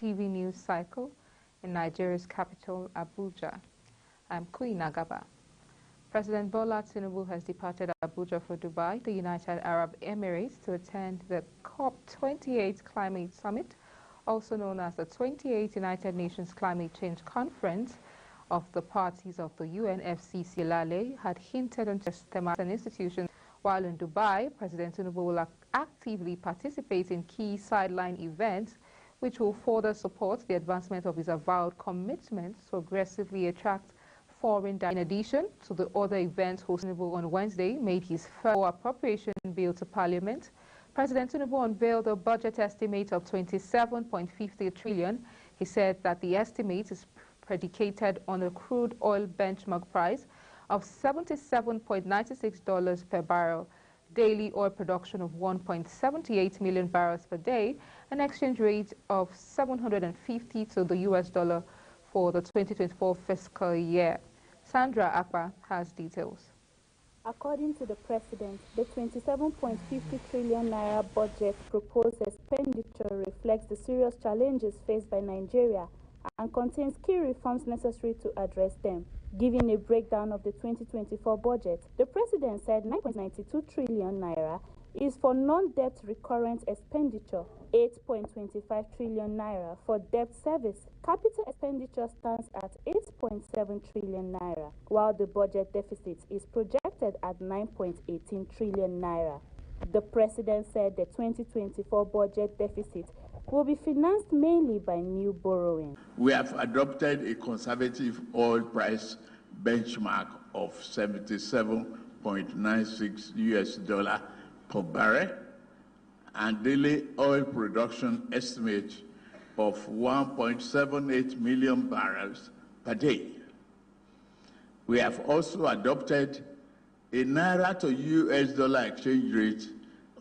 TV news cycle in Nigeria's capital, Abuja. I'm Queen Agaba. President Bola Tinubu has departed Abuja for Dubai, the United Arab Emirates, to attend the COP28 Climate Summit, also known as the 28th United Nations Climate Change Conference of the parties of the UNFCCC. Lale had hinted on thematic institutions. While in Dubai, President Tinubu will actively participate in key sideline events which will further support the advancement of his avowed commitment to aggressively attract foreign direct. In addition to the other events, Tinubu on Wednesday made his first appropriation bill to Parliament. President Tinubu unveiled a budget estimate of 27.50 trillion. He said that the estimate is predicated on a crude oil benchmark price of $77.96 per barrel, daily oil production of 1.78 million barrels per day, an exchange rate of 750 to the US dollar for the 2024 fiscal year. Sandra Akpa has details. According to the President, the 27.50 trillion naira budget proposed expenditure reflects the serious challenges faced by Nigeria and contains key reforms necessary to address them. Giving a breakdown of the 2024 budget, the President said 9.92 trillion naira is for non-debt recurrent expenditure, 8.25 trillion naira for debt service. Capital expenditure stands at 8.7 trillion naira, while the budget deficit is projected at 9.18 trillion naira. The President said the 2024 budget deficit will be financed mainly by new borrowing. We have adopted a conservative oil price benchmark of $77.96 US per barrel and daily oil production estimate of 1.78 million barrels per day. We have also adopted a naira to US dollar exchange rate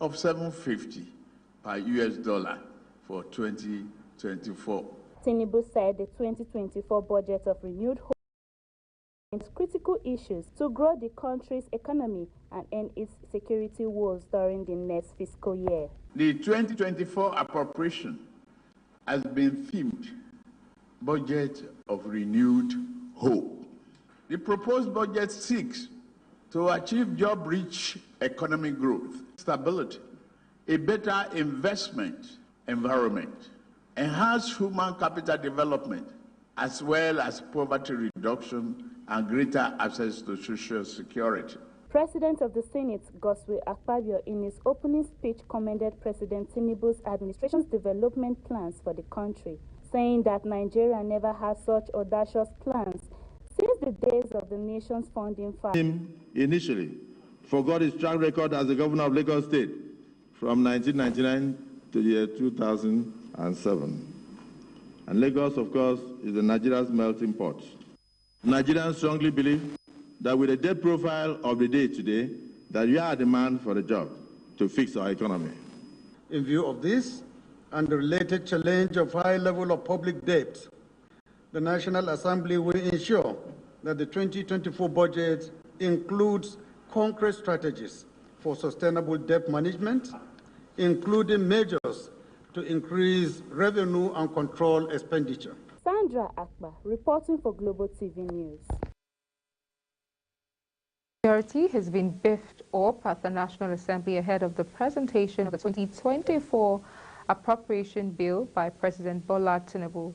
of 750 per US dollar for 2024. Tinubu said the 2024 budget of renewed hope is critical issues to grow the country's economy and end its security woes during the next fiscal year. The 2024 appropriation has been themed Budget of Renewed Hope. The proposed budget seeks to achieve job-rich economic growth, stability, a better investment environment, enhance human capital development, as well as poverty reduction and greater access to social security. President of the Senate, Godswill Akpabio, in his opening speech commended President Tinubu's administration's development plans for the country, saying that Nigeria never had such audacious plans since the days of the nation's founding fathers. Initially forgot his track record as the governor of Lagos State from 1999 to the year 2007. And Lagos, of course, is Nigeria's melting pot. Nigerians strongly believe that with the debt profile of the day today, that we are a demand for the job to fix our economy. In view of this and the related challenge of high level of public debt, the National Assembly will ensure that the 2024 budget includes concrete strategies for sustainable debt management, including measures to increase revenue and control expenditure. Sandra Akpa, reporting for Global TV News. Security has been beefed up at the National Assembly ahead of the presentation of the 2024 appropriation bill by President Bola Tinubu.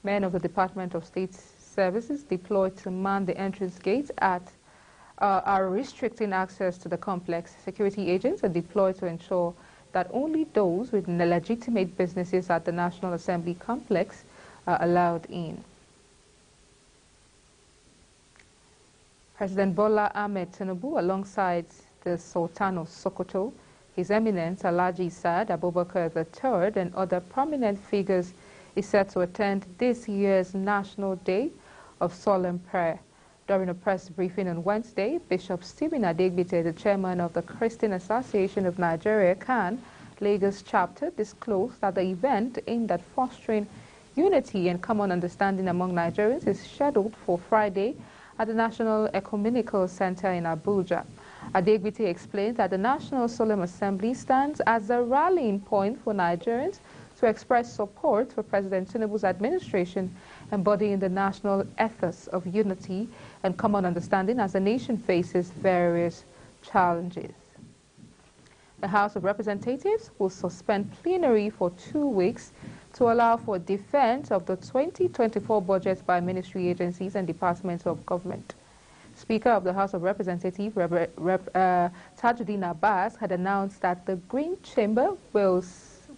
Men of the Department of State Services deployed to man the entrance gate are restricting access to the complex. Security agents are deployed to ensure that only those with legitimate businesses at the National Assembly complex are allowed in. President Bola Ahmed Tinubu, alongside the Sultan of Sokoto, His Eminence Alhaji Saad Abubakar III, and other prominent figures, is set to attend this year's National Day of Solemn Prayer. During a press briefing on Wednesday, Bishop Stephen Adegbite, the chairman of the Christian Association of Nigeria, CAN, Lagos chapter, disclosed that the event aimed at fostering unity and common understanding among Nigerians is scheduled for Friday at the National Ecumenical Center in Abuja. Adegbite explained that the National Solemn Assembly stands as a rallying point for Nigerians to express support for President Tinubu's administration, embodying the national ethos of unity and common understanding as the nation faces various challenges. The House of Representatives will suspend plenary for 2 weeks to allow for defense of the 2024 budget by ministry agencies and departments of government. Speaker of the House of Representatives, Tajuddin Abbas, had announced that the Green Chamber will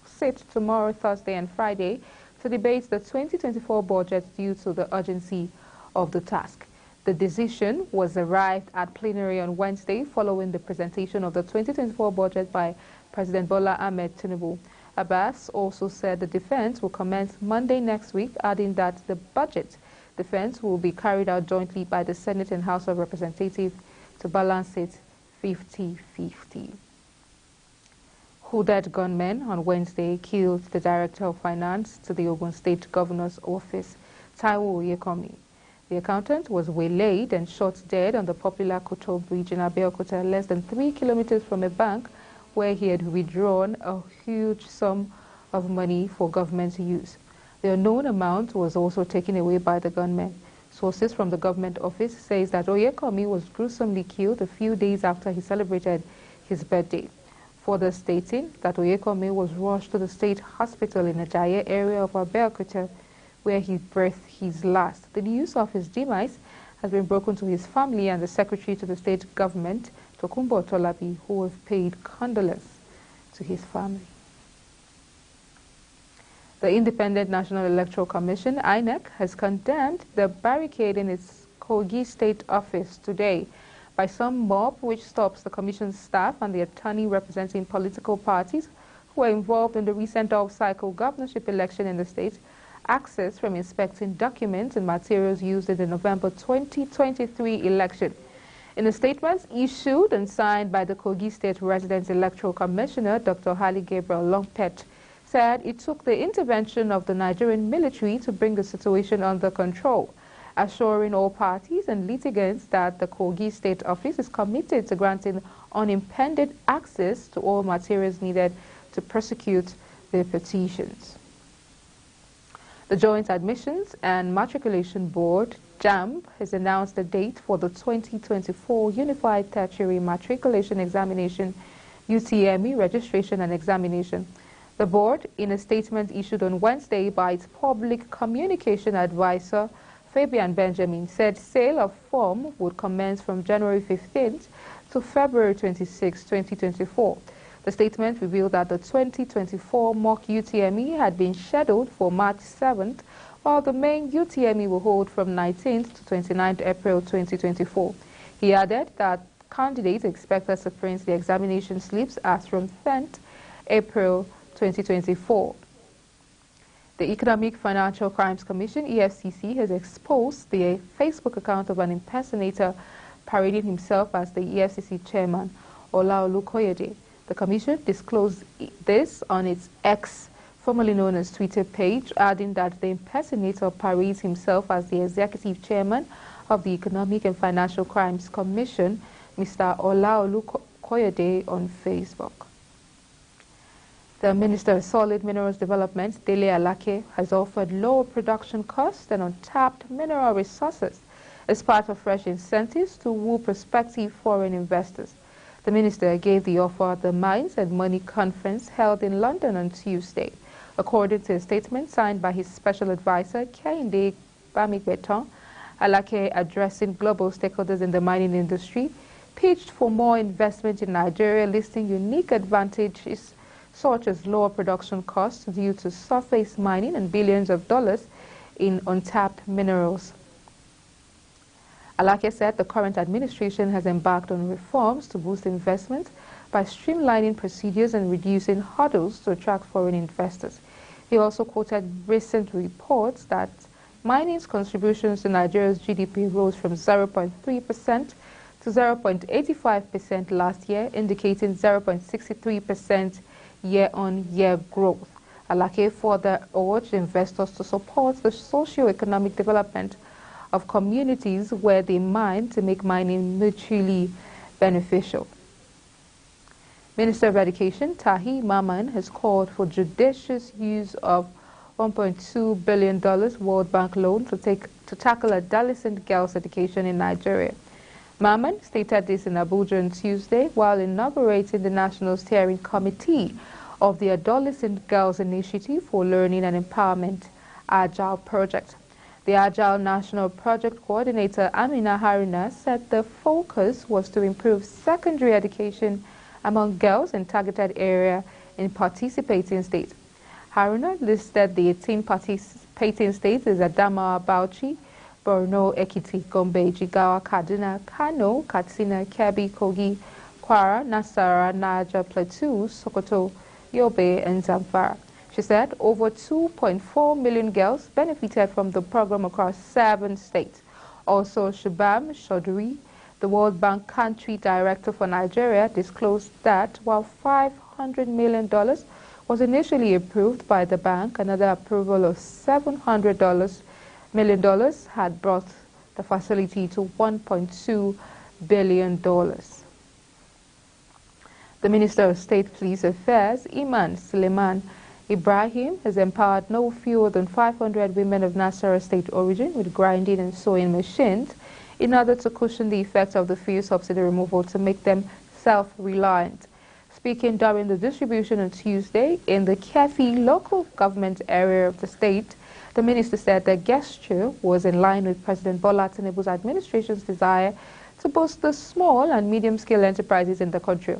sit tomorrow, Thursday and Friday to debate the 2024 budget due to the urgency of the task. The decision was arrived at plenary on Wednesday following the presentation of the 2024 budget by President Bola Ahmed Tinubu. Abbas also said the defense will commence Monday next week, adding that the budget defense will be carried out jointly by the Senate and House of Representatives to balance it 50-50. Hooded gunmen on Wednesday killed the Director of Finance to the Ogun State Governor's Office, Taiwo Oyekomi. The accountant was waylaid and shot dead on the popular Koto Bridge in Abeokuta, less than 3 kilometers from a bank where he had withdrawn a huge sum of money for government use. The unknown amount was also taken away by the gunmen. Sources from the government office say that Oyekomi was gruesomely killed a few days after he celebrated his birthday, further stating that Oyekomi was rushed to the state hospital in the Ajaye area of Abeokuta, where he breathed his last. The news of his demise has been broken to his family and the secretary to the state government, Tokunbo Tolabi, who have paid condolence to his family. The Independent National Electoral Commission, INEC, has condemned the barricade in its Kogi State office today by some mob which stops the commission's staff and the attorney representing political parties who were involved in the recent off-cycle governorship election in the state access from inspecting documents and materials used in the November 2023 election. In a statement issued and signed by the Kogi State Resident Electoral Commissioner, Dr. Hali Gabriel Longpet, said it took the intervention of the Nigerian military to bring the situation under control, assuring all parties and litigants that the Kogi State Office is committed to granting unimpeded access to all materials needed to prosecute their petitions. The Joint Admissions and Matriculation Board, JAMB, has announced the date for the 2024 Unified Tertiary Matriculation Examination, UTME, registration and examination. The board, in a statement issued on Wednesday by its public communication advisor, Fabian Benjamin, said sale of form would commence from January 15th to February 26, 2024. The statement revealed that the 2024 mock UTME had been scheduled for March 7th, while the main UTME will hold from 19th to 29th April 2024. He added that candidates expected to print the examination slips as from 10th April 2024. The Economic Financial Crimes Commission, EFCC, has exposed the Facebook account of an impersonator parading himself as the EFCC chairman, Olaolu Koyede. The Commission disclosed this on its X, formerly known as Twitter page, adding that the impersonator parades himself as the executive chairman of the Economic and Financial Crimes Commission, Mr. Olaolu Koyede, on Facebook. The Minister of Solid Minerals Development, Dele Alake, has offered lower production costs and untapped mineral resources as part of fresh incentives to woo prospective foreign investors. The minister gave the offer at the Mines and Money Conference held in London on Tuesday. According to a statement signed by his special advisor, Kehinde Bamigbeton, Alake, addressing global stakeholders in the mining industry, pitched for more investment in Nigeria, listing unique advantages such as lower production costs due to surface mining and billions of dollars in untapped minerals. Alake said the current administration has embarked on reforms to boost investment by streamlining procedures and reducing hurdles to attract foreign investors. He also quoted recent reports that mining's contributions to Nigeria's GDP rose from 0.3% to 0.85% last year, indicating 0.63% year-on-year growth. Alake further urged investors to support the socio-economic development of communities where they mine to make mining mutually beneficial. Minister of Education Tahi Maman has called for judicious use of $1.2 billion World Bank loan to tackle adolescent girls' education in Nigeria. Maman stated this in Abuja on Tuesday while inaugurating the National Steering Committee of the Adolescent Girls Initiative for Learning and Empowerment Agile Project. The Agile National Project Coordinator Amina Haruna said the focus was to improve secondary education among girls in targeted area in participating states. Haruna listed the 18 participating states as Adamawa, Bauchi, Borno, Ekiti, Gombe, Jigawa, Kaduna, Kano, Katsina, Kebbi, Kogi, Kwara, Nasarawa, Niger, Plateau, Sokoto, Yobe, and Zamfara. She said over 2.4 million girls benefited from the program across 7 states. Also, Shubham Chaudhary, the World Bank Country Director for Nigeria, disclosed that while $500 million was initially approved by the bank, another approval of $700 million had brought the facility to $1.2 billion. The Minister of State Police Affairs, Iman Suleiman Ibrahim, has empowered no fewer than 500 women of Nasarawa State origin with grinding and sewing machines in order to cushion the effects of the fuel subsidy removal to make them self-reliant. Speaking during the distribution on Tuesday in the Kefi local government area of the state, the minister said the gesture was in line with President Bola Tinubu's administration's desire to boost the small and medium-scale enterprises in the country,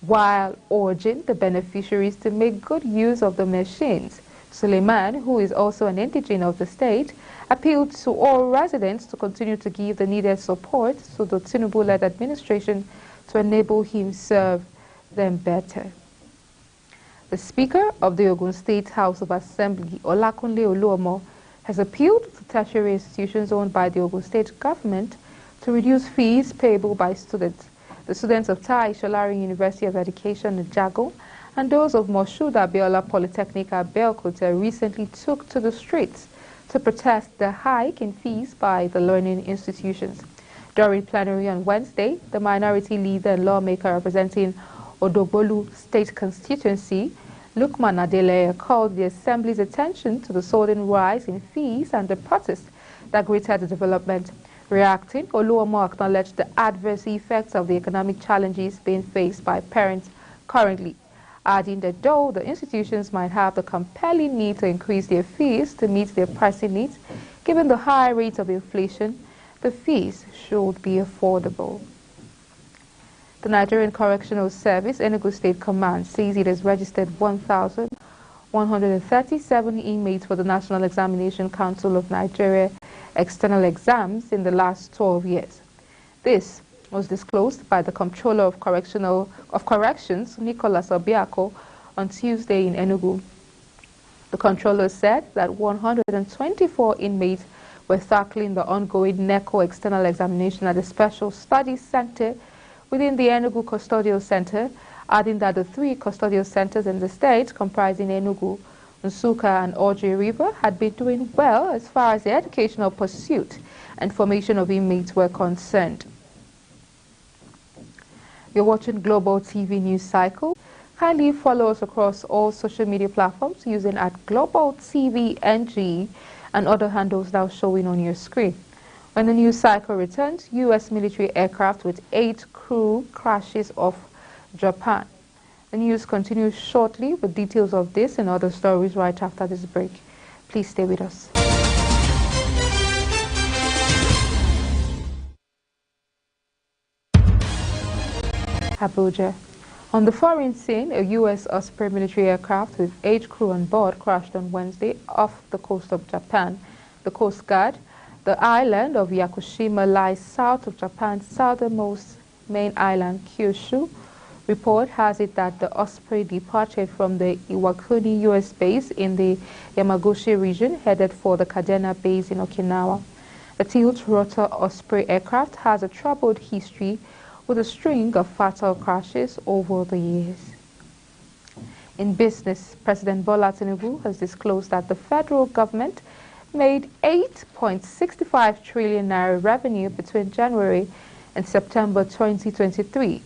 while urging the beneficiaries to make good use of the machines. Suleiman, who is also an indigene of the state, appealed to all residents to continue to give the needed support to the Tinubu-led administration to enable him serve them better. The Speaker of the Ogun State House of Assembly, Olakunle Oluomo, has appealed to tertiary institutions owned by the Ogun State government to reduce fees payable by students. The students of Tai Sholari University of Education in Jago and those of Moshood Abiola Polytechnic Abeokuta recently took to the streets to protest the hike in fees by the learning institutions. During plenary on Wednesday, the minority leader and lawmaker representing Odogbolu State Constituency, Lukman Adeleye, called the Assembly's attention to the sudden rise in fees and the protests that greeted the development. Reacting, Oluomo acknowledged the adverse effects of the economic challenges being faced by parents currently, adding that though the institutions might have the compelling need to increase their fees to meet their pressing needs, given the high rate of inflation, the fees should be affordable. The Nigerian Correctional Service, Enugu State Command, says it has registered 1,137 inmates for the National Examination Council of Nigeria external exams in the last 12 years. This was disclosed by the Comptroller of Corrections, Nicholas Obiako, on Tuesday in Enugu. The Comptroller said that 124 inmates were tackling the ongoing NECO external examination at the Special Studies Center within the Enugu Custodial Center, adding that the 3 custodial centers in the state, comprising Enugu, Nsukka and Oji River, had been doing well as far as the educational pursuit and formation of inmates were concerned. You're watching Global TV News Cycle. Kindly follow us across all social media platforms using @GlobalTVNG and other handles now showing on your screen. When the news cycle returns, U.S. military aircraft with 8 crew crashes off Japan. The news continues shortly with details of this and other stories right after this break. Please stay with us. Abuja. On the foreign scene, a U.S. Osprey military aircraft with 8 crew on board crashed on Wednesday off the coast of Japan. The Coast Guard, the island of Yakushima lies south of Japan's southernmost main island, Kyushu. Report has it that the Osprey departed from the Iwakuni U.S. base in the Yamaguchi region, headed for the Kadena base in Okinawa. The tilt-rotor Osprey aircraft has a troubled history with a string of fatal crashes over the years. In business, President Bola Tinubu has disclosed that the federal government made 8.65 trillion naira revenue between January and September 2023.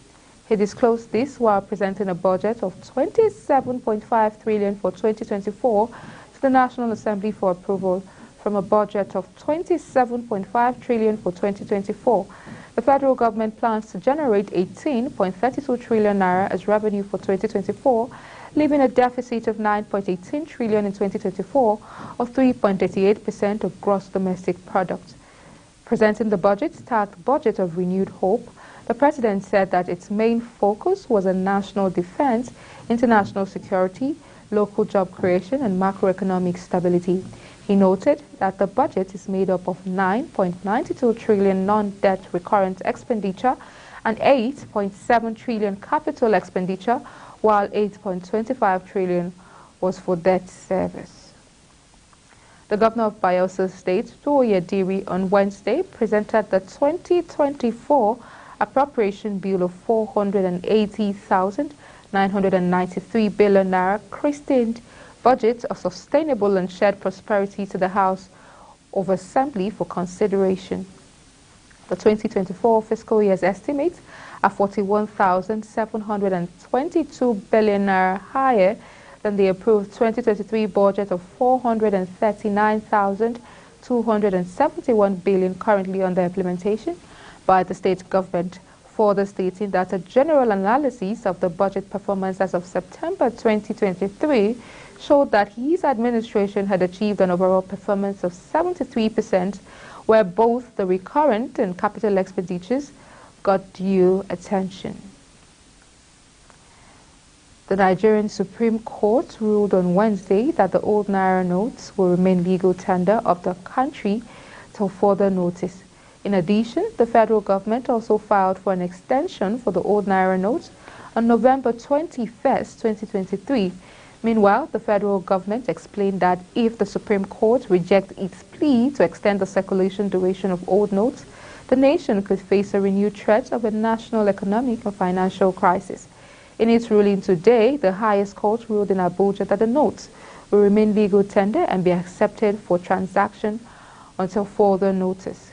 He disclosed this while presenting a budget of 27.5 trillion for 2024 to the National Assembly for approval from a budget of 27.5 trillion for 2024. The federal government plans to generate 18.32 trillion naira as revenue for 2024, leaving a deficit of 9.18 trillion in 2024, or 3.88% of gross domestic product. Presenting the budget, tagged Budget of Renewed Hope, the president said that its main focus was on national defense, international security, local job creation, and macroeconomic stability. He noted that the budget is made up of 9.92 trillion non-debt recurrent expenditure and 8.7 trillion capital expenditure, while 8.25 trillion was for debt service. The governor of Bayelsa State, Oyediri, on Wednesday presented the 2024 appropriation bill of 480,993 billion naira, christened Budget of Sustainable and Shared Prosperity, to the House of Assembly for consideration. The 2024 fiscal year's estimates are 41,722 billion naira higher than the approved 2023 budget of 439,271 billion currently under implementation by the state government, further stating that a general analysis of the budget performance as of September 2023 showed that his administration had achieved an overall performance of 73%, where both the recurrent and capital expenditures got due attention. The Nigerian Supreme Court ruled on Wednesday that the old Naira notes will remain legal tender of the country till further notice. In addition, the federal government also filed for an extension for the old Naira notes on November 21st, 2023. Meanwhile, the federal government explained that if the Supreme Court rejects its plea to extend the circulation duration of old notes, the nation could face a renewed threat of a national economic and financial crisis. In its ruling today, the highest court ruled in Abuja that the notes will remain legal tender and be accepted for transaction until further notice.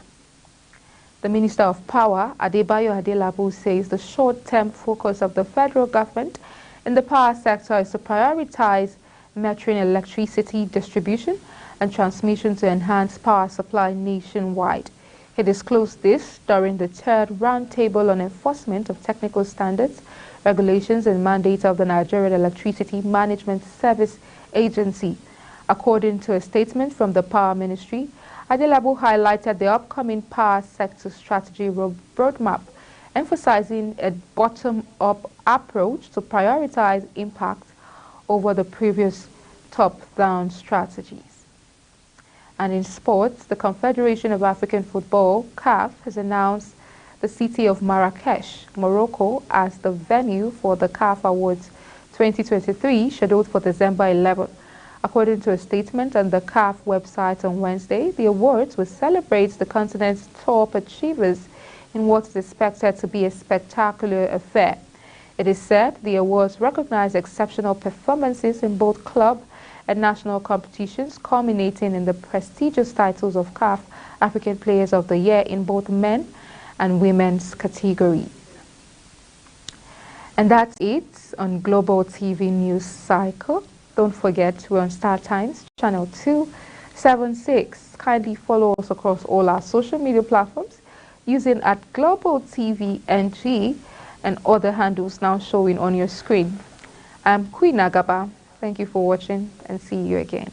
The Minister of Power, Adebayo Adelabu, says the short-term focus of the federal government in the power sector is to prioritize metering electricity distribution and transmission to enhance power supply nationwide. He disclosed this during the third roundtable on enforcement of technical standards, regulations and mandates of the Nigerian Electricity Management Service Agency. According to a statement from the Power Ministry, Adelabu highlighted the upcoming power sector strategy roadmap, emphasizing a bottom-up approach to prioritize impact over the previous top-down strategies. And in sports, the Confederation of African Football, CAF, has announced the city of Marrakesh, Morocco, as the venue for the CAF Awards 2023, scheduled for December 11th. According to a statement on the CAF website on Wednesday, the awards will celebrate the continent's top achievers in what is expected to be a spectacular affair. It is said the awards recognize exceptional performances in both club and national competitions, culminating in the prestigious titles of CAF African Players of the Year in both men and women's categories. And that's it on Global TV News Cycle. Don't forget, we're on Star Times, channel 276. Kindly follow us across all our social media platforms using @Global TV NG and other handles now showing on your screen. I'm Queen Agaba. Thank you for watching and see you again.